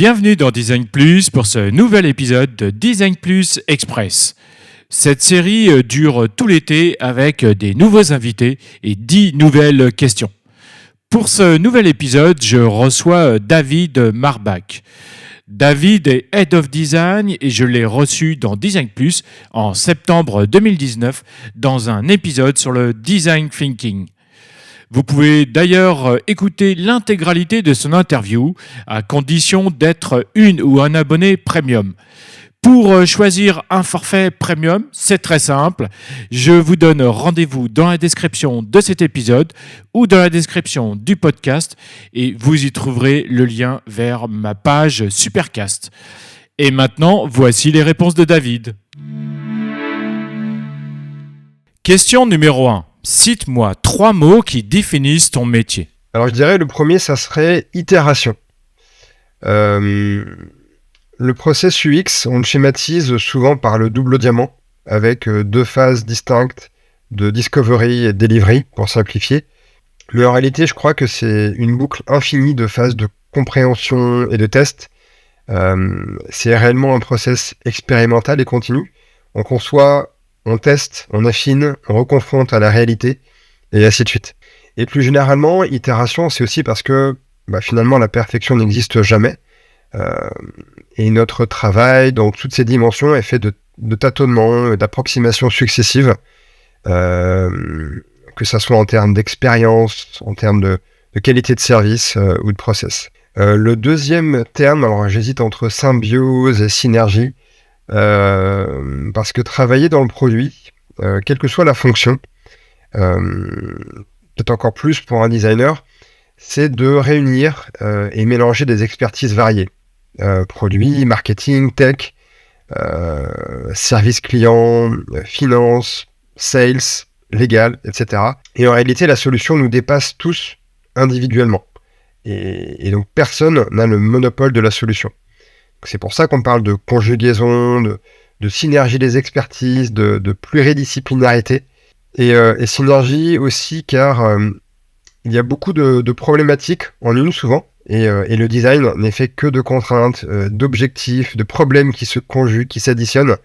Bienvenue dans Design Plus pour ce nouvel épisode de Design Plus Express. Cette série dure tout l'été avec des nouveaux invités et 10 nouvelles questions. Pour ce nouvel épisode, je reçois David Marbach. David est Head of Design et je l'ai reçu dans Design Plus en septembre 2019 dans un épisode sur le Design Thinking. Vous pouvez d'ailleurs écouter l'intégralité de son interview à condition d'être une ou un abonné premium. Pour choisir un forfait premium, c'est très simple. Je vous donne rendez-vous dans la description de cet épisode ou dans la description du podcast et vous y trouverez le lien vers ma page Supercast. Et maintenant, voici les réponses de David. Question numéro 1. Cite-moi 3 mots qui définissent ton métier. Alors je dirais le premier, ça serait itération. Le process UX, on le schématise souvent par le double diamant, avec 2 phases distinctes de discovery et delivery, pour simplifier. Mais en réalité, je crois que c'est une boucle infinie de phases de compréhension et de test. C'est réellement un process expérimental et continu. On conçoit, on teste, on affine, on reconfronte à la réalité, et ainsi de suite. Et plus généralement, itération, c'est aussi parce que finalement, la perfection n'existe jamais. Et notre travail, dans toutes ces dimensions, est fait de tâtonnements, d'approximations successives, que ça soit en termes d'expérience, en termes de qualité de service ou de process. Le deuxième terme, alors j'hésite entre symbiose et synergie, parce que travailler dans le produit, quelle que soit la fonction, peut-être encore plus pour un designer, c'est de réunir et mélanger des expertises variées. Produits, marketing, tech, service client, finance, sales, légal, etc. Et en réalité, la solution nous dépasse tous individuellement. Et donc, personne n'a le monopole de la solution. C'est pour ça qu'on parle de conjugaison, de synergie des expertises, de pluridisciplinarité. Et synergie aussi car il y a beaucoup de problématiques en une souvent. Et le design n'est fait que de contraintes, d'objectifs, de problèmes qui se conjuguent, qui s'additionnent.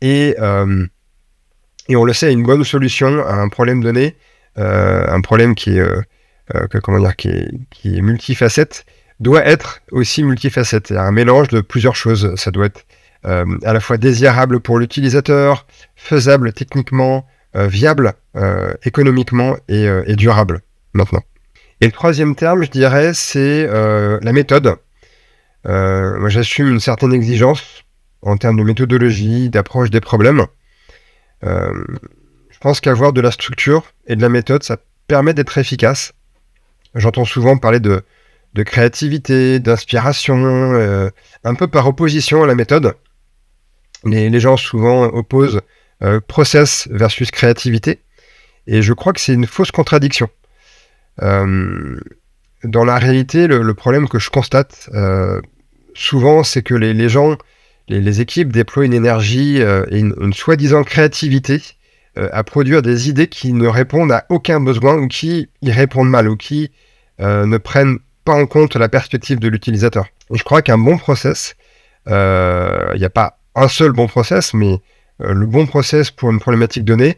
Et on le sait, une bonne solution à un problème donné, un problème qui est multifacette, doit être aussi multifacette. Il y a un mélange de plusieurs choses. Ça doit être à la fois désirable pour l'utilisateur, faisable techniquement, viable économiquement et durable maintenant. Et le troisième terme, je dirais, c'est la méthode. Moi, j'assume une certaine exigence en termes de méthodologie, d'approche des problèmes. Je pense qu'avoir de la structure et de la méthode, ça permet d'être efficace. J'entends souvent parler de créativité, d'inspiration, un peu par opposition à la méthode. Les gens souvent opposent process versus créativité. Et je crois que c'est une fausse contradiction. Dans la réalité, le problème que je constate souvent, c'est que les gens, les équipes déploient une énergie et une soi-disant créativité à produire des idées qui ne répondent à aucun besoin ou qui y répondent mal ou qui ne prennent pas en compte la perspective de l'utilisateur. Et je crois qu'un bon process, il n'y a pas un seul bon process, mais le bon process pour une problématique donnée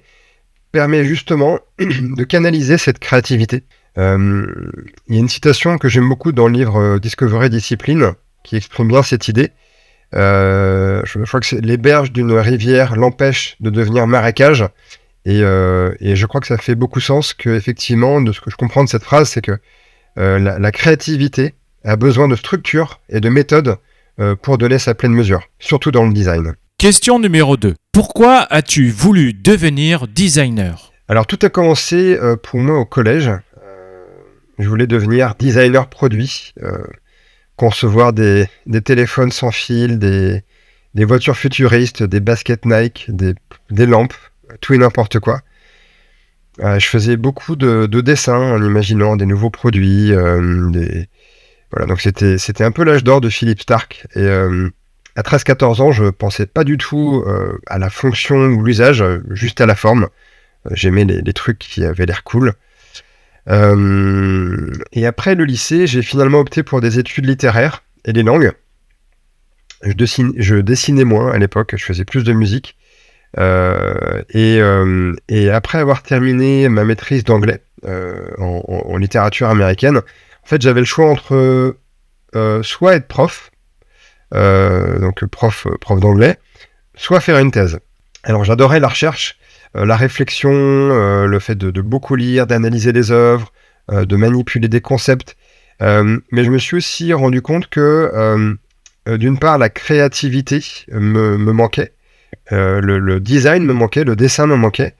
permet justement de canaliser cette créativité. Il y a une citation que j'aime beaucoup dans le livre Discovery Discipline qui exprime bien cette idée. Je crois que c'est les berges d'une rivière l'empêchent de devenir marécage et je crois que ça fait beaucoup sens que effectivement de ce que je comprends de cette phrase, c'est que la créativité a besoin de structure et de méthode pour donner sa pleine mesure, surtout dans le design. Question numéro 2. Pourquoi as-tu voulu devenir designer ? Alors tout a commencé pour moi au collège. Je voulais devenir designer produit, concevoir des téléphones sans fil, des voitures futuristes, des baskets Nike, des lampes, tout et n'importe quoi. Je faisais beaucoup de dessins en imaginant des nouveaux produits. Voilà, donc c'était un peu l'âge d'or de Philippe Starck. Et à 13-14 ans, je pensais pas du tout à la fonction ou l'usage, juste à la forme. J'aimais les trucs qui avaient l'air cool. Et après le lycée, j'ai finalement opté pour des études littéraires et des langues. Je dessinais moins à l'époque, je faisais plus de musique. Et après avoir terminé ma maîtrise d'anglais en littérature américaine, en fait, j'avais le choix entre soit être prof, donc prof d'anglais, soit faire une thèse. Alors j'adorais la recherche, la réflexion, le fait de beaucoup lire, d'analyser les œuvres, de manipuler des concepts. Mais je me suis aussi rendu compte que d'une part la créativité me manquait, le design me manquait, le dessin me manquait,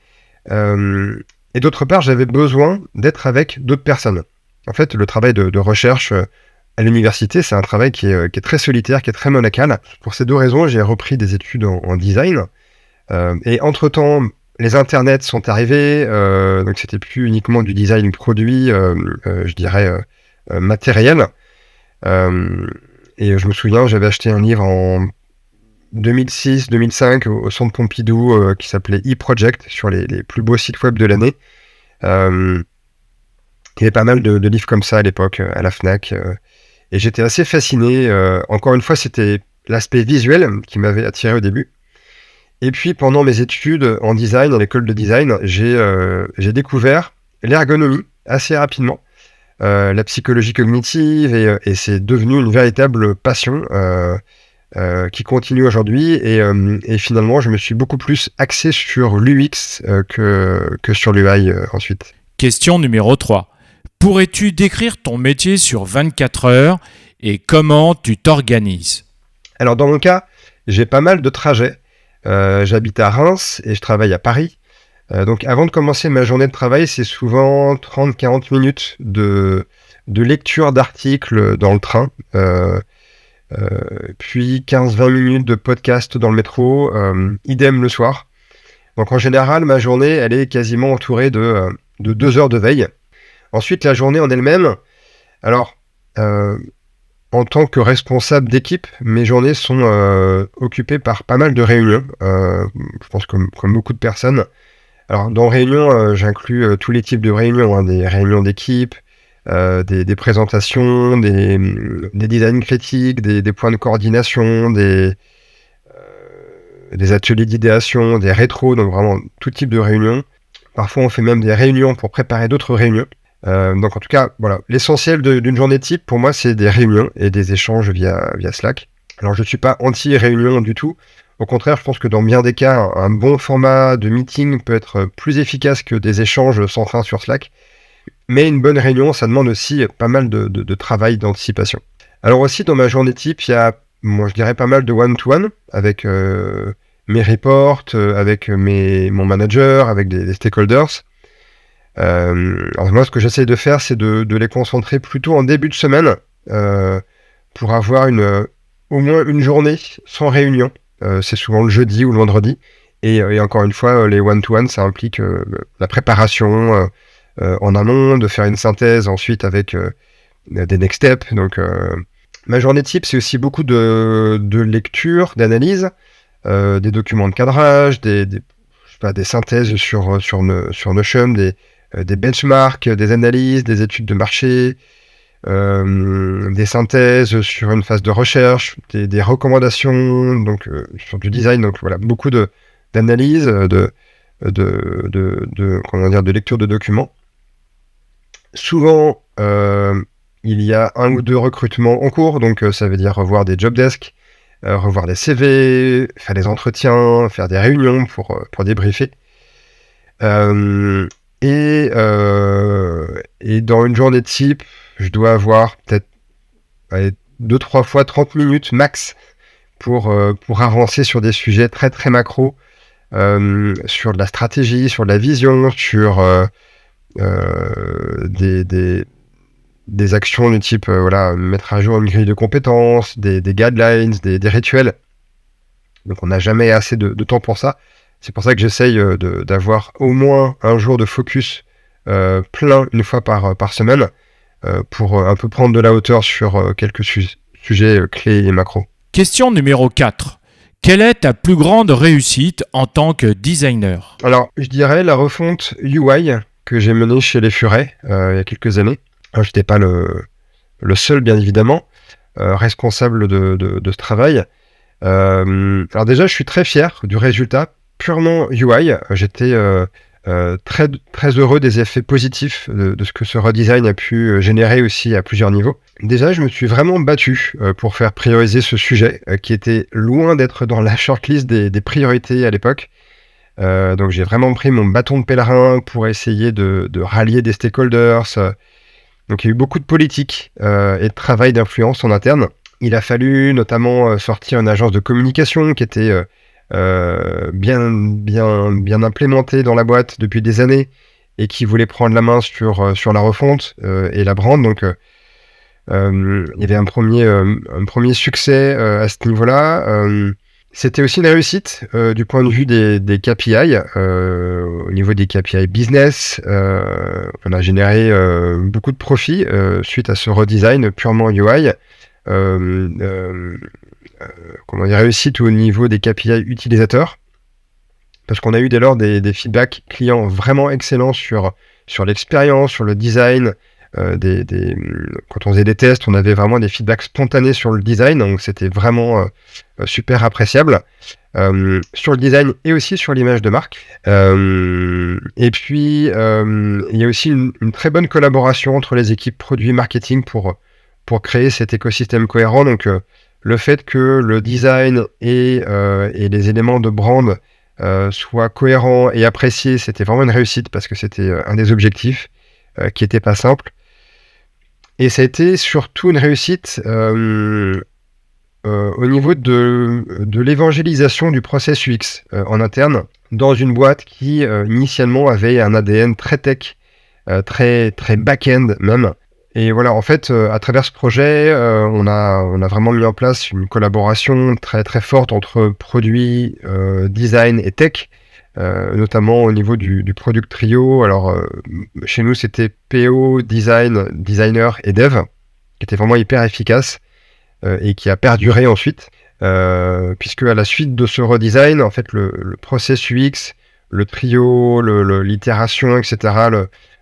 et d'autre part j'avais besoin d'être avec d'autres personnes. En fait, le travail de recherche à l'université, c'est un travail qui est très solitaire, qui est très monacal. Pour ces deux raisons, j'ai repris des études en design. Et entre-temps, les internets sont arrivés, donc c'était plus uniquement du design produit, je dirais matériel. Et je me souviens, j'avais acheté un livre en 2006-2005 au Centre Pompidou qui s'appelait e-Project, sur les plus beaux sites web de l'année. Il y avait pas mal de livres comme ça à l'époque, à la FNAC. Et j'étais assez fasciné. Encore une fois, c'était l'aspect visuel qui m'avait attiré au début. Et puis, pendant mes études en design, à l'école de design, j'ai découvert l'ergonomie assez rapidement, la psychologie cognitive, et c'est devenu une véritable passion qui continue aujourd'hui. Et finalement, je me suis beaucoup plus axé sur l'UX que sur l'UI ensuite. Question numéro 3. Pourrais-tu décrire ton métier sur 24 heures et comment tu t'organises ? Alors, dans mon cas, j'ai pas mal de trajets. J'habite à Reims et je travaille à Paris. Donc avant de commencer ma journée de travail, c'est souvent 30-40 minutes de lecture d'articles dans le train, puis 15-20 minutes de podcast dans le métro, idem le soir. Donc en général, ma journée, elle est quasiment entourée de 2 heures de veille. Ensuite, la journée en elle-même, alors en tant que responsable d'équipe, mes journées sont occupées par pas mal de réunions, je pense comme beaucoup de personnes. Alors, dans réunion, j'inclus tous les types de réunions, hein, des réunions d'équipe, des présentations, des designs critiques, des points de coordination, des ateliers d'idéation, des rétros, donc vraiment tout type de réunions. Parfois, on fait même des réunions pour préparer d'autres réunions. Donc en tout cas, voilà, l'essentiel d'une journée type, pour moi, c'est des réunions et des échanges via Slack. Alors, je ne suis pas anti-réunion du tout. Au contraire, je pense que dans bien des cas, un bon format de meeting peut être plus efficace que des échanges sans fin sur Slack. Mais une bonne réunion, ça demande aussi pas mal de travail d'anticipation. Alors aussi, dans ma journée type, il y a, moi, je dirais pas mal de one-to-one avec mes reports, avec mon manager, avec des stakeholders. Alors moi, ce que j'essaie de faire, c'est de les concentrer plutôt en début de semaine pour avoir au moins une journée sans réunion. C'est souvent le jeudi ou le vendredi. Et encore une fois, les one-to-one, ça implique la préparation en amont, de faire une synthèse ensuite avec des next steps. Donc, ma journée type, c'est aussi beaucoup de lecture, d'analyse, des documents de cadrage, des synthèses sur Notion, des benchmarks, des analyses, des études de marché, des synthèses sur une phase de recherche, des recommandations, donc sur du design. Donc voilà, beaucoup d'analyses, de lecture de documents. Souvent, il y a 1 ou 2 recrutements en cours, donc ça veut dire revoir des job desks, revoir des CV, faire des entretiens, faire des réunions pour débriefer. Et dans une journée type, je dois avoir peut-être 2-3 fois 30 minutes max pour avancer sur des sujets très très macro, sur de la stratégie, sur de la vision, sur des actions du type mettre à jour une grille de compétences, des guidelines, des rituels. Donc on n'a jamais assez de temps pour ça. C'est pour ça que j'essaye d'avoir au moins un jour de focus plein une fois par semaine pour un peu prendre de la hauteur sur quelques sujets clés et macro. Question numéro 4. Quelle est ta plus grande réussite en tant que designer ? Alors, je dirais la refonte UI que j'ai menée chez Les Furets il y a quelques années. Je n'étais pas le seul, bien évidemment, responsable de ce travail. Alors déjà, je suis très fier du résultat purement UI. J'étais très, très heureux des effets positifs de ce que ce redesign a pu générer aussi à plusieurs niveaux. Déjà, je me suis vraiment battu pour faire prioriser ce sujet qui était loin d'être dans la shortlist des priorités à l'époque. Donc j'ai vraiment pris mon bâton de pèlerin pour essayer de rallier des stakeholders. Donc il y a eu beaucoup de politique et de travail d'influence en interne. Il a fallu notamment sortir une agence de communication qui était bien implémentée dans la boîte depuis des années et qui voulait prendre la main sur la refonte et la brand. Donc il y avait un premier succès à ce niveau-là. C'était aussi une réussite du point de vue des KPI. Au niveau des KPI business, on a généré beaucoup de profits suite à ce redesign purement UI. Comment dire, réussite au niveau des KPI utilisateurs, parce qu'on a eu dès lors des feedbacks clients vraiment excellents sur l'expérience, sur le design. Quand on faisait des tests, on avait vraiment des feedbacks spontanés sur le design, donc c'était vraiment super appréciable sur le design et aussi sur l'image de marque. Et puis il y a aussi une très bonne collaboration entre les équipes produits marketing pour créer cet écosystème cohérent. Donc le fait que le design et les éléments de brand soient cohérents et appréciés, c'était vraiment une réussite parce que c'était un des objectifs qui n'était pas simple. Et ça a été surtout une réussite au niveau de l'évangélisation du process UX en interne, dans une boîte qui initialement avait un ADN très tech, très, très back-end même. Et voilà, en fait, à travers ce projet, on a vraiment mis en place une collaboration très, très forte entre produit, design et tech. Notamment au niveau du product trio. Alors chez nous c'était PO, design, designer et dev, qui était vraiment hyper efficace et qui a perduré ensuite, puisque à la suite de ce redesign, en fait le process UX, le trio, l'itération, etc.,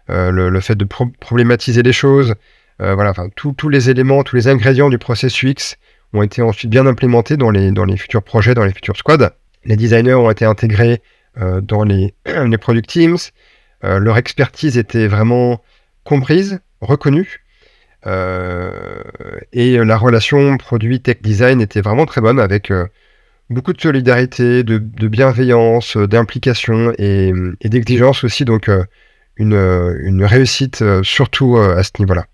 le fait de problématiser les choses, voilà, enfin tous les éléments, tous les ingrédients du process UX ont été ensuite bien implémentés dans les futurs projets, dans les futurs squads. Les designers ont été intégrés dans les product teams. Leur expertise était vraiment comprise, reconnue, et la relation produit tech design était vraiment très bonne, avec beaucoup de solidarité, de bienveillance, d'implication et d'exigence aussi. Donc une réussite surtout à ce niveau-là.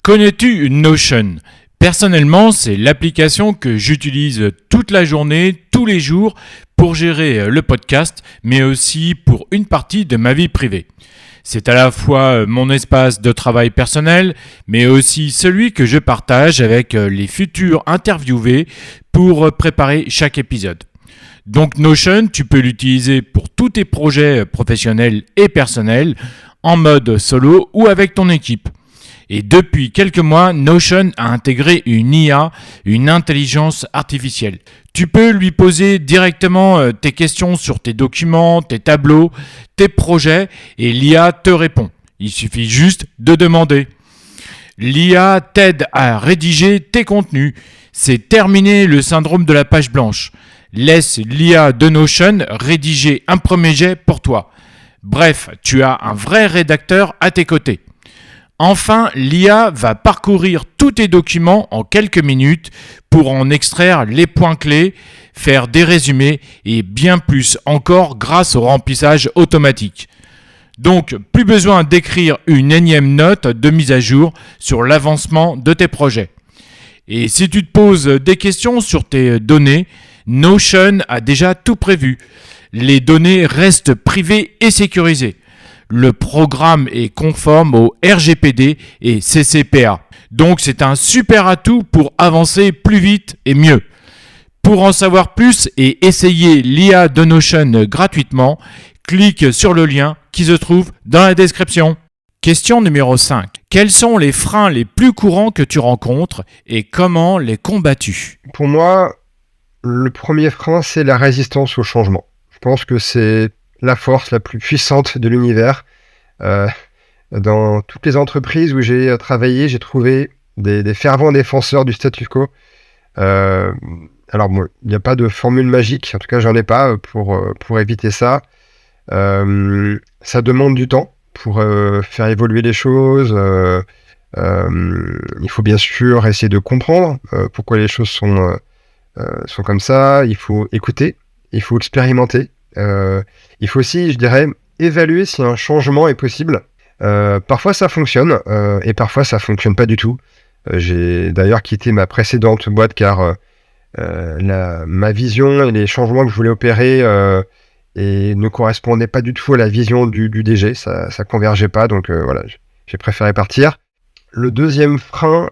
Connais-tu Notion ? Personnellement, c'est l'application que j'utilise toute la journée, tous les jours, pour gérer le podcast, mais aussi pour une partie de ma vie privée. C'est à la fois mon espace de travail personnel, mais aussi celui que je partage avec les futurs interviewés pour préparer chaque épisode. Donc Notion, tu peux l'utiliser pour tous tes projets professionnels et personnels, en mode solo ou avec ton équipe. Et depuis quelques mois, Notion a intégré une IA, une intelligence artificielle. Tu peux lui poser directement tes questions sur tes documents, tes tableaux, tes projets, et l'IA te répond. Il suffit juste de demander. L'IA t'aide à rédiger tes contenus. C'est terminé le syndrome de la page blanche. Laisse l'IA de Notion rédiger un premier jet pour toi. Bref, tu as un vrai rédacteur à tes côtés. Enfin, l'IA va parcourir tous tes documents en quelques minutes pour en extraire les points clés, faire des résumés et bien plus encore grâce au remplissage automatique. Donc, plus besoin d'écrire une énième note de mise à jour sur l'avancement de tes projets. Et si tu te poses des questions sur tes données, Notion a déjà tout prévu. Les données restent privées et sécurisées. Le programme est conforme au RGPD et CCPA. Donc c'est un super atout pour avancer plus vite et mieux. Pour en savoir plus et essayer l'IA de Notion gratuitement, clique sur le lien qui se trouve dans la description. Question numéro 5. Quels sont les freins les plus courants que tu rencontres et comment les combats-tu ? Pour moi, le premier frein, c'est la résistance au changement. Je pense que c'est la force la plus puissante de l'univers. Dans toutes les entreprises où j'ai travaillé, j'ai trouvé des fervents défenseurs du statu quo. Alors bon, il n'y a pas de formule magique, en tout cas j'en ai pas pour éviter ça. Ça demande du temps pour faire évoluer les choses. Il faut bien sûr essayer de comprendre pourquoi les choses sont comme ça. Il faut écouter, il faut expérimenter. Il faut aussi, je dirais, évaluer si un changement est possible. Parfois ça fonctionne et parfois ça fonctionne pas du tout. J'ai d'ailleurs quitté ma précédente boîte car ma vision et les changements que je voulais opérer et ne correspondaient pas du tout à la vision du DG. Ça convergeait pas, donc voilà, j'ai préféré partir. Le deuxième frein,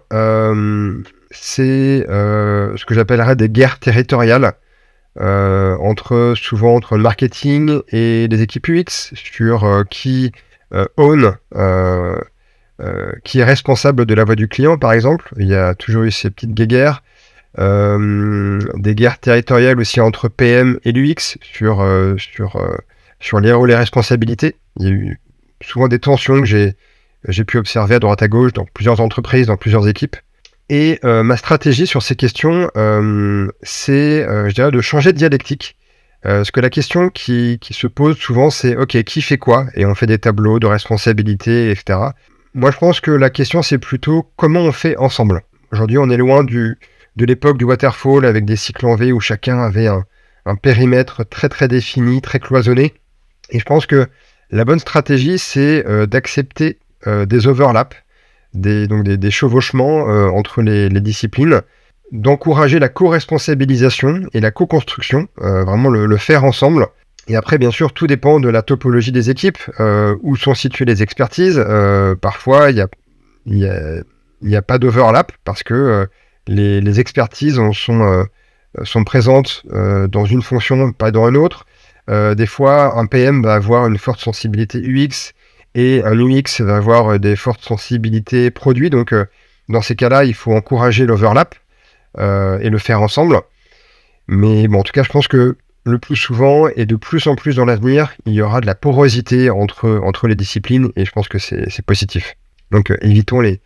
c'est ce que j'appellerais des guerres territoriales souvent entre le marketing et les équipes UX sur qui qui est responsable de la voix du client, par exemple. Il y a toujours eu ces petites guéguerres. Des guerres territoriales aussi entre PM et l'UX sur les rôles et responsabilités. Il y a eu souvent des tensions que j'ai pu observer à droite à gauche dans plusieurs entreprises, dans plusieurs équipes. Et ma stratégie sur ces questions, c'est, je dirais, de changer de dialectique. Parce que la question qui se pose souvent, c'est « Ok, qui fait quoi ?» Et on fait des tableaux de responsabilité, etc. Moi, je pense que la question, c'est plutôt comment on fait ensemble. Aujourd'hui, on est loin de l'époque du waterfall avec des cycles en V où chacun avait un périmètre très très défini, très cloisonné. Et je pense que la bonne stratégie, c'est d'accepter des overlaps, des chevauchements entre les disciplines, d'encourager la co-responsabilisation et la co-construction, vraiment le faire ensemble. Et après, bien sûr, tout dépend de la topologie des équipes, où sont situées les expertises. Parfois, il y a pas d'overlap parce que les expertises sont présentes dans une fonction, pas dans une autre. Des fois, un PM va avoir une forte sensibilité UX et un UX va avoir des fortes sensibilités produits. Donc, dans ces cas-là, il faut encourager l'overlap et le faire ensemble. Mais bon, en tout cas, je pense que le plus souvent et de plus en plus dans l'avenir, il y aura de la porosité entre les disciplines et je pense que c'est positif. Donc, évitons les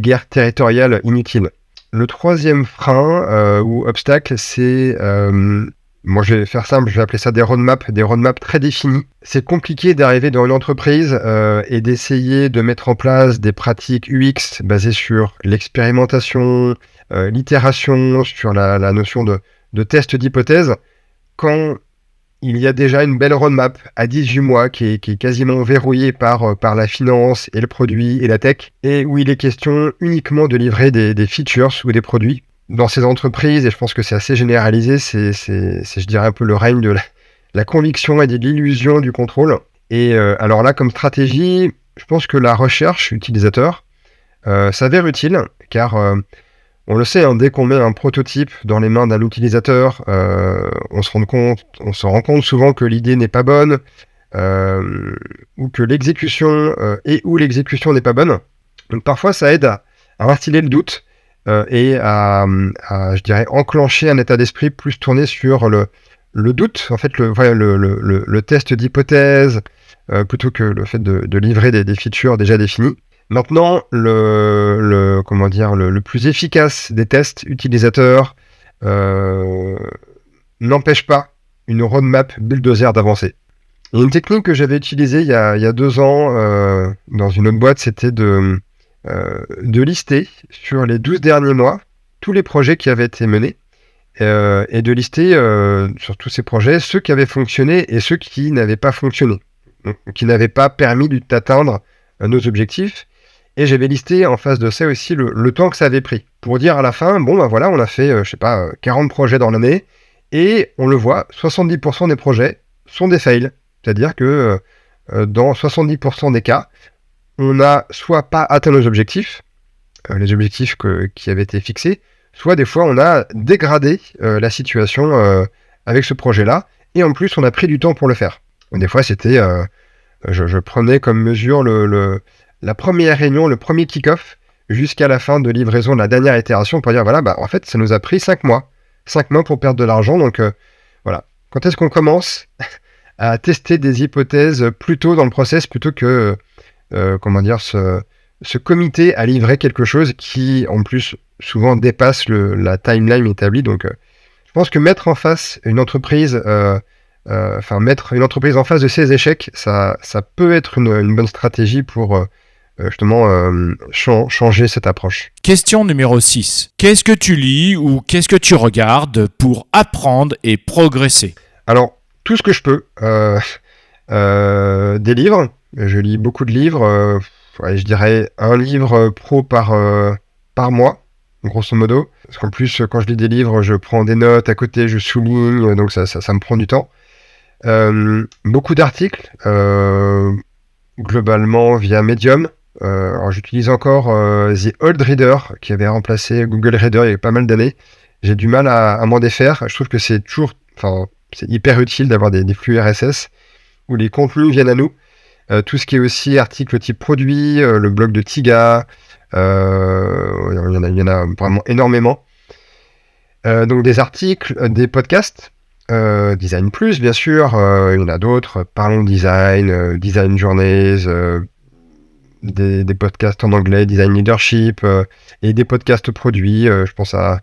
guerres territoriales inutiles. Le troisième frein ou obstacle, c'est... moi, je vais faire simple, je vais appeler ça des roadmaps très définis. C'est compliqué d'arriver dans une entreprise et d'essayer de mettre en place des pratiques UX basées sur l'expérimentation, l'itération, sur la notion de test d'hypothèse, quand il y a déjà une belle roadmap à 18 mois qui est quasiment verrouillée par la finance et le produit et la tech, et où il est question uniquement de livrer des features ou des produits. Dans ces entreprises, et je pense que c'est assez généralisé, c'est je dirais un peu le règne de la conviction et de l'illusion du contrôle. Et alors là, comme stratégie, je pense que la recherche utilisateur s'avère utile, car on le sait, hein, dès qu'on met un prototype dans les mains d'un utilisateur, on se rend compte souvent que l'idée n'est pas bonne, ou que l'exécution l'exécution n'est pas bonne. Donc parfois, ça aide à instiller le doute et à, je dirais, enclencher un état d'esprit plus tourné sur le doute, en fait, le test d'hypothèse, plutôt que le fait de livrer des features déjà définies. Maintenant, le plus efficace des tests utilisateurs n'empêche pas une roadmap bulldozer d'avancer. Et une technique que j'avais utilisée il y a 2 ans dans une autre boîte, c'était de lister sur les 12 derniers mois tous les projets qui avaient été menés et de lister sur tous ces projets ceux qui avaient fonctionné et ceux qui n'avaient pas fonctionné, donc, qui n'avaient pas permis d'atteindre nos objectifs. Et j'avais listé en face de ça aussi le temps que ça avait pris. Pour dire à la fin, bon ben voilà, on a fait, 40 projets dans l'année, et on le voit, 70% des projets sont des fails. C'est-à-dire que dans 70% des cas, on n'a soit pas atteint nos objectifs, les objectifs qui avaient été fixés, soit des fois on a dégradé la situation avec ce projet-là, et en plus on a pris du temps pour le faire. Des fois c'était, je prenais comme mesure la première réunion, le premier kick-off, jusqu'à la fin de livraison de la dernière itération pour dire, voilà, en fait, ça nous a pris 5 mois. 5 mois pour perdre de l'argent, donc voilà. Quand est-ce qu'on commence à tester des hypothèses plus tôt dans le process, plutôt que, ce comité a livré quelque chose qui, en plus, souvent dépasse la timeline établie. Donc, je pense que mettre une entreprise en face de ses échecs, ça peut être une bonne stratégie pour justement changer cette approche. Question numéro 6. Qu'est-ce que tu lis ou qu'est-ce que tu regardes pour apprendre et progresser ? Alors, tout ce que je peux. Des livres. Je lis beaucoup de livres. Je dirais un livre pro par mois, grosso modo. Parce qu'en plus, quand je lis des livres, je prends des notes à côté, je souligne, donc ça me prend du temps. Beaucoup d'articles, globalement via Medium. Alors j'utilise encore The Old Reader, qui avait remplacé Google Reader il y a pas mal d'années. J'ai du mal à m'en défaire. Je trouve que c'est hyper utile d'avoir des flux RSS où les contenus viennent à nous. Tout ce qui est aussi article type produit, le blog de Tiga, il y en a vraiment énormément. Donc des articles, des podcasts, Design Plus bien sûr, il y en a d'autres, Parlons Design, Design Journeys, des podcasts en anglais, Design Leadership, et des podcasts produits, je pense à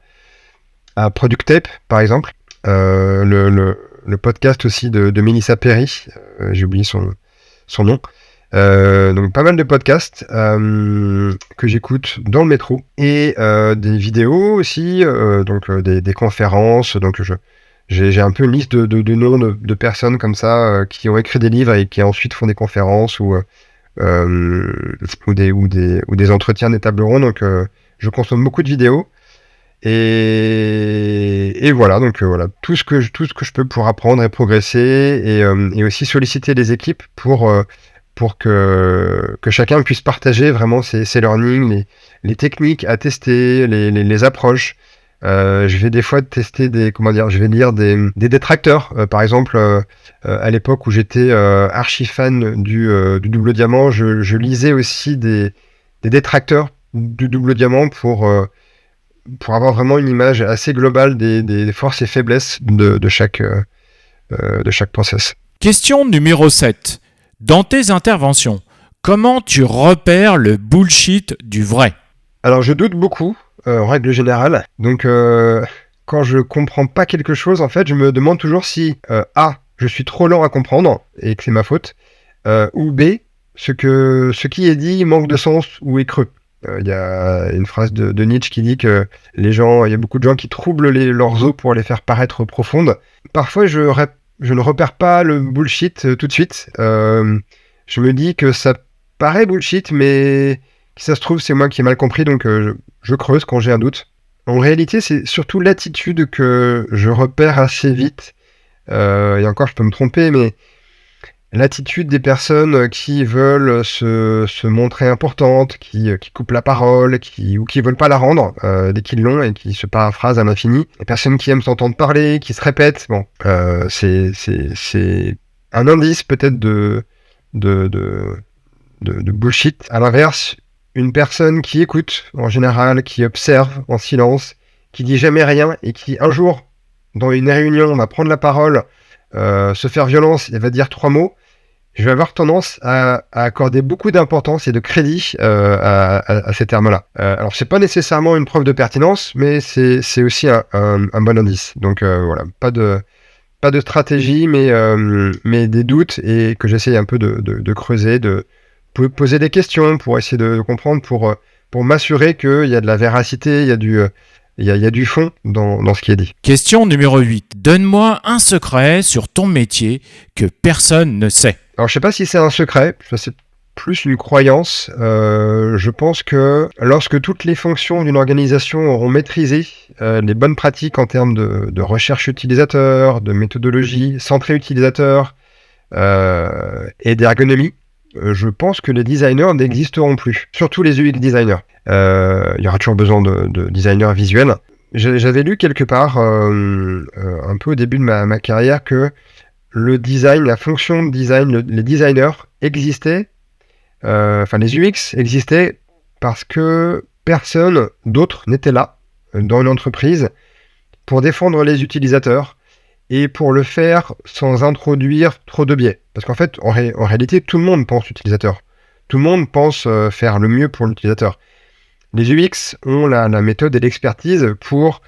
Product Tape par exemple, le podcast aussi de Melissa Perry, j'ai oublié son nom. Donc pas mal de podcasts que j'écoute dans le métro et des vidéos aussi, des conférences. Donc j'ai un peu une liste de noms de personnes comme ça qui ont écrit des livres et qui ensuite font des conférences ou des entretiens, des tables rondes. Donc je consomme beaucoup de vidéos. Et voilà, donc voilà, tout ce que je peux pour apprendre et progresser et aussi solliciter les équipes pour que chacun puisse partager vraiment ses learnings, les techniques à tester, les approches. Je vais des fois tester je vais lire des détracteurs. Par exemple, à l'époque où j'étais archi fan du double diamant, je lisais aussi des détracteurs du double diamant pour avoir vraiment une image assez globale des forces et faiblesses de chaque process. Question numéro 7. Dans tes interventions, comment tu repères le bullshit du vrai ? Alors, je doute beaucoup, en règle générale. Donc, quand je comprends pas quelque chose, en fait, je me demande toujours si A, je suis trop lent à comprendre et que c'est ma faute, ou B, ce qui est dit manque de sens ou est creux. Il y a une phrase de Nietzsche qui dit que il y a beaucoup de gens qui troublent leurs os pour les faire paraître profondes. Parfois, je ne repère pas le bullshit tout de suite. Je me dis que ça paraît bullshit, mais si ça se trouve, c'est moi qui ai mal compris, donc je creuse quand j'ai un doute. En réalité, c'est surtout l'attitude que je repère assez vite. Et encore, je peux me tromper, mais l'attitude des personnes qui veulent se montrer importantes, qui coupent la parole, ou qui veulent pas la rendre dès qu'ils l'ont et qui se paraphrasent à l'infini. Les personnes qui aiment s'entendre parler, qui se répètent, bon, c'est un indice peut-être de bullshit. À l'inverse, une personne qui écoute en général, qui observe en silence, qui dit jamais rien et qui un jour dans une réunion va prendre la parole, se faire violence et va dire 3 mots, je vais avoir tendance à accorder beaucoup d'importance et de crédit à ces termes-là. Alors, c'est pas nécessairement une preuve de pertinence, mais c'est aussi un bon indice. Donc voilà, pas de stratégie, mais des doutes et que j'essaye un peu de creuser, de poser des questions pour essayer de comprendre, pour m'assurer qu'il y a de la véracité, il y a du fond dans ce qui est dit. Question numéro 8. Donne-moi un secret sur ton métier que personne ne sait. Alors, je sais pas si c'est un secret, c'est plus une croyance. Je pense que lorsque toutes les fonctions d'une organisation auront maîtrisé les bonnes pratiques en termes de recherche utilisateur, de méthodologie centrée utilisateur et d'ergonomie, je pense que les designers n'existeront plus, surtout les UX designers. Il y aura toujours besoin de designers visuels. J'avais lu quelque part, un peu au début de ma carrière, que le design, la fonction de design, les designers existaient, les UX existaient parce que personne d'autre n'était là dans une entreprise pour défendre les utilisateurs et pour le faire sans introduire trop de biais. Parce qu'en fait, en réalité, tout le monde pense utilisateur. tout le monde pense faire le mieux pour l'utilisateur. Les UX ont la méthode et l'expertise pour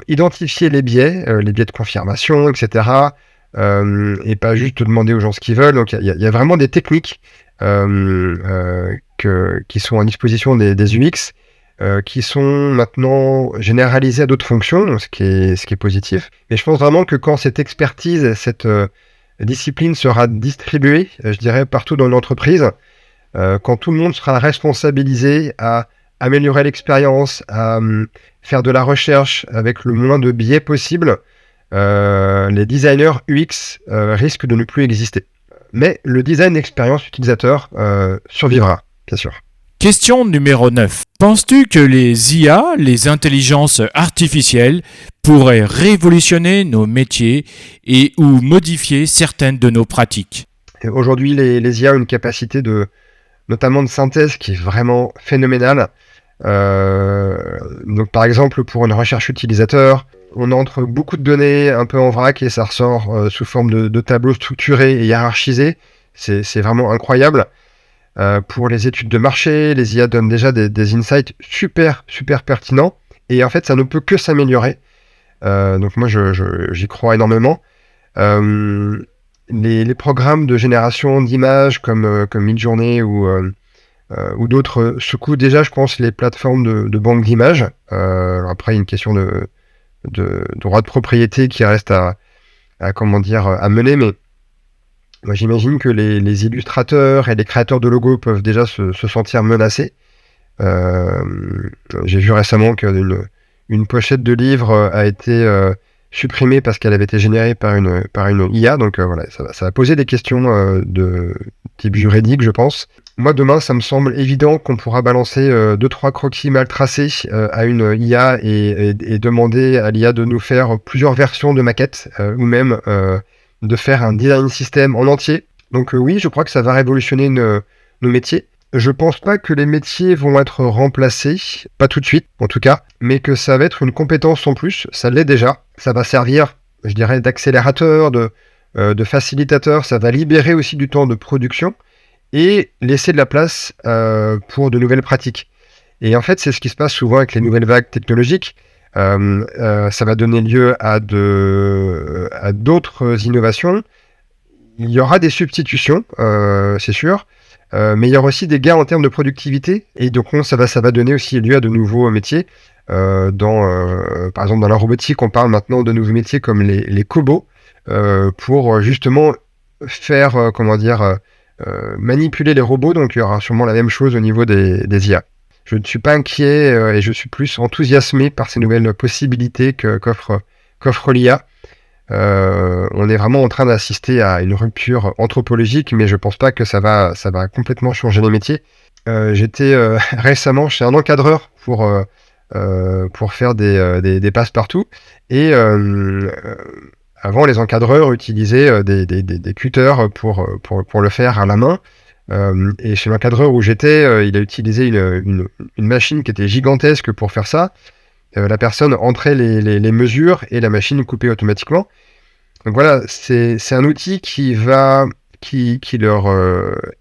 identifier les biais de confirmation, etc. Et pas juste demander aux gens ce qu'ils veulent. Donc il y a vraiment des techniques qui sont à disposition des UX, qui sont maintenant généralisées à d'autres fonctions, ce qui est positif. Mais je pense vraiment que quand cette expertise, cette discipline sera distribuée, je dirais, partout dans l'entreprise, quand tout le monde sera responsabilisé à améliorer l'expérience, à faire de la recherche avec le moins de biais possible, les designers UX risquent de ne plus exister. Mais le design expérience utilisateur survivra, bien sûr. Question numéro 9. Penses-tu que les IA, les intelligences artificielles, pourraient révolutionner nos métiers et ou modifier certaines de nos pratiques ? Et aujourd'hui, les IA ont une capacité notamment de synthèse qui est vraiment phénoménale. Donc par exemple, pour une recherche utilisateur, on entre beaucoup de données un peu en vrac et ça ressort sous forme de tableaux structurés et hiérarchisés. C'est vraiment incroyable. Pour les études de marché, les IA donnent déjà des insights super pertinents et en fait ça ne peut que s'améliorer. Donc moi j'y crois énormément. Les programmes de génération d'images comme Midjourney ou d'autres secouent déjà, je pense, les plateformes de banque d'images. Après, il y a une question de droit de propriété qui reste à mener, mais moi, j'imagine que les illustrateurs et les créateurs de logos peuvent déjà se sentir menacés. J'ai vu récemment qu'une pochette de livre a été supprimée parce qu'elle avait été générée par une IA. Donc voilà, ça va poser des questions de type juridique, je pense. Moi, demain, ça me semble évident qu'on pourra balancer 2-3 croquis mal tracés à une IA et demander à l'IA de nous faire plusieurs versions de maquettes ou même de faire un design system en entier. Donc oui, je crois que ça va révolutionner nos métiers. Je pense pas que les métiers vont être remplacés, pas tout de suite en tout cas, mais que ça va être une compétence en plus, ça l'est déjà. Ça va servir, je dirais, d'accélérateur, de facilitateur, ça va libérer aussi du temps de production et laisser de la place pour de nouvelles pratiques. Et en fait, c'est ce qui se passe souvent avec les nouvelles vagues technologiques. Ça va donner lieu à d'autres innovations. Il y aura des substitutions, c'est sûr, mais il y aura aussi des gains en termes de productivité. Et donc, ça va donner aussi lieu à de nouveaux métiers. Par exemple, dans la robotique, on parle maintenant de nouveaux métiers comme les cobots pour justement faire, manipuler les robots. Donc, il y aura sûrement la même chose au niveau des IA. Je ne suis pas inquiet et je suis plus enthousiasmé par ces nouvelles possibilités qu'offre l'IA. On est vraiment en train d'assister à une rupture anthropologique, mais je pense pas que ça va complètement changer les métiers. J'étais récemment chez un encadreur pour faire des passe-partout et avant les encadreurs utilisaient des cutters pour le faire à la main. Et chez l'encadreur où j'étais, il a utilisé une machine qui était gigantesque pour faire ça. La personne entrait les mesures et la machine coupait automatiquement. Donc voilà, c'est un outil qui leur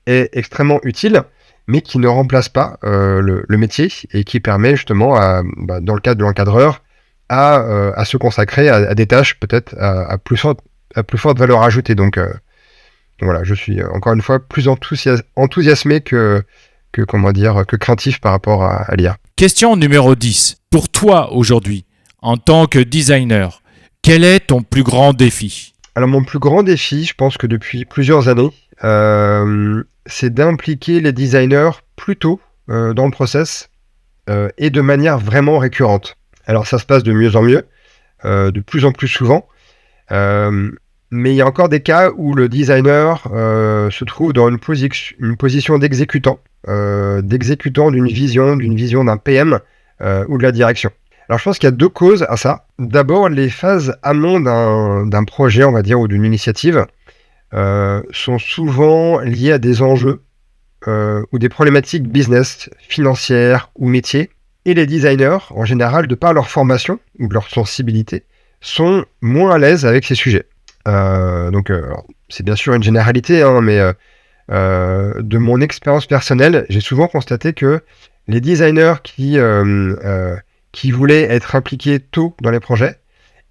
est extrêmement utile, mais qui ne remplace pas le métier et qui permet justement, dans le cadre de l'encadreur, à se consacrer à des tâches peut-être à plus forte valeur ajoutée. Donc voilà, je suis encore une fois plus enthousiasmé que craintif par rapport à l'IA. Question numéro 10. Pour toi aujourd'hui, en tant que designer, quel est ton plus grand défi ? Alors mon plus grand défi, je pense que depuis plusieurs années, c'est d'impliquer les designers plus tôt dans le process et de manière vraiment récurrente. Alors ça se passe de mieux en mieux, de plus en plus souvent. Mais il y a encore des cas où le designer se trouve dans une position d'exécutant d'une vision d'un PM ou de la direction. Alors je pense qu'il y a deux causes à ça. D'abord, les phases amont d'un projet, on va dire, ou d'une initiative sont souvent liées à des enjeux ou des problématiques business, financières ou métiers. Et les designers, en général, de par leur formation ou de leur sensibilité, sont moins à l'aise avec ces sujets. Donc c'est bien sûr une généralité, hein, mais de mon expérience personnelle, j'ai souvent constaté que les designers qui voulaient être impliqués tôt dans les projets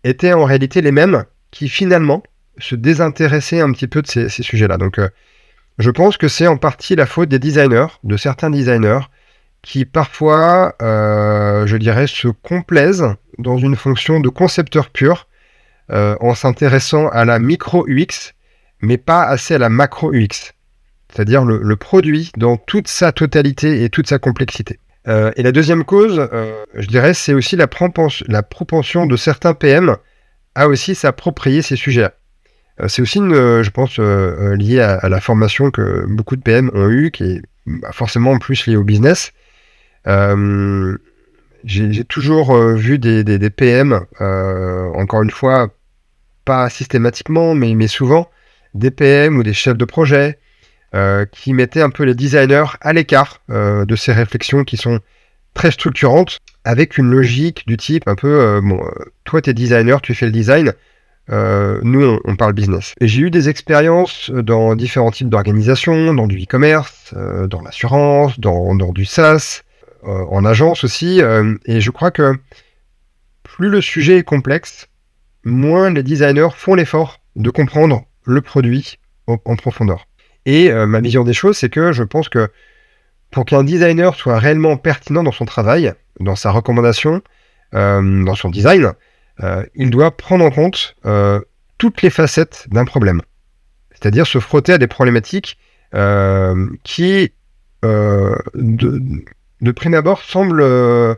étaient en réalité les mêmes qui finalement se désintéressaient un petit peu de ces sujets-là. Donc je pense que c'est en partie la faute des designers, de certains designers, qui parfois, je dirais, se complaisent dans une fonction de concepteur pur, en s'intéressant à la micro UX, mais pas assez à la macro UX, c'est-à-dire le produit dans toute sa totalité et toute sa complexité. Et la deuxième cause, je dirais, c'est aussi la propension de certains PM à aussi s'approprier ces sujets. C'est aussi, je pense, lié à la formation que beaucoup de PM ont eue, qui est forcément en plus liée au business. J'ai toujours vu des PM, encore une fois, pas systématiquement, mais souvent, des PM ou des chefs de projet qui mettaient un peu les designers à l'écart de ces réflexions qui sont très structurantes, avec une logique du type un peu, toi t'es designer, tu fais le design, nous on parle business. Et j'ai eu des expériences dans différents types d'organisations, dans du e-commerce, dans l'assurance, dans du SaaS, en agence aussi, et je crois que plus le sujet est complexe, moins les designers font l'effort de comprendre le produit en profondeur. Et ma vision des choses, c'est que je pense que pour qu'un designer soit réellement pertinent dans son travail, dans sa recommandation, dans son design, il doit prendre en compte toutes les facettes d'un problème. C'est-à-dire se frotter à des problématiques qui, de prime abord, semblent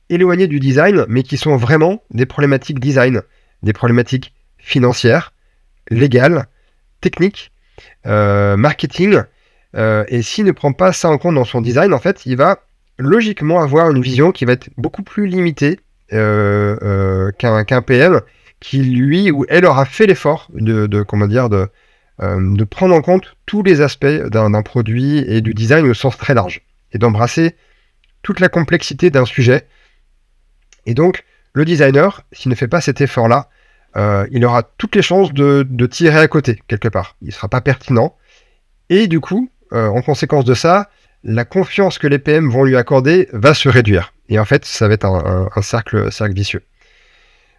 éloignées du design, mais qui sont vraiment des problématiques design, des problématiques financières, légales, techniques, marketing, et s'il ne prend pas ça en compte dans son design, en fait, il va logiquement avoir une vision qui va être beaucoup plus limitée qu'un PM qui, lui ou elle, aura fait l'effort de prendre en compte tous les aspects d'un produit et du design au sens très large, et d'embrasser toute la complexité d'un sujet. Et donc, le designer, s'il ne fait pas cet effort-là, il aura toutes les chances de tirer à côté, quelque part. Il ne sera pas pertinent. Et du coup, en conséquence de ça, la confiance que les PM vont lui accorder va se réduire. Et en fait, ça va être un cercle vicieux.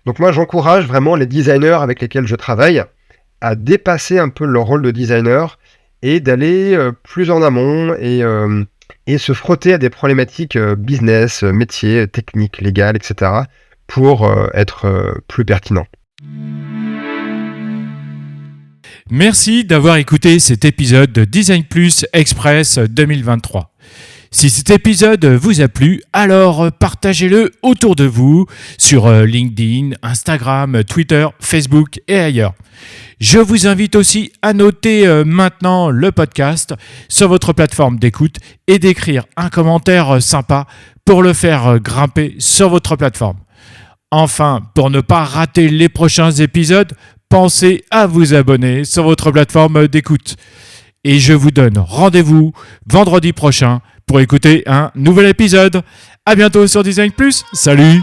Donc moi, j'encourage vraiment les designers avec lesquels je travaille à dépasser un peu leur rôle de designer et d'aller plus en amont et se frotter à des problématiques business, métier, technique, légales, etc. pour être plus pertinent. Merci d'avoir écouté cet épisode de Design Plus Express 2023. Si cet épisode vous a plu, alors partagez-le autour de vous sur LinkedIn, Instagram, Twitter, Facebook et ailleurs. Je vous invite aussi à noter maintenant le podcast sur votre plateforme d'écoute et d'écrire un commentaire sympa pour le faire grimper sur votre plateforme. Enfin, pour ne pas rater les prochains épisodes, pensez à vous abonner sur votre plateforme d'écoute. Et je vous donne rendez-vous vendredi prochain pour écouter un nouvel épisode. À bientôt sur Design Plus. Salut!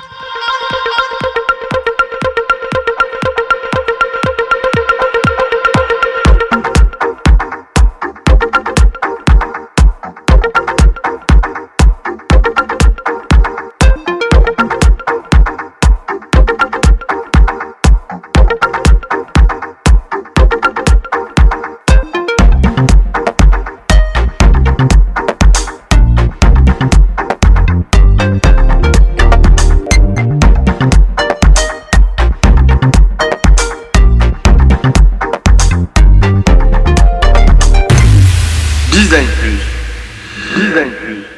Design Plus.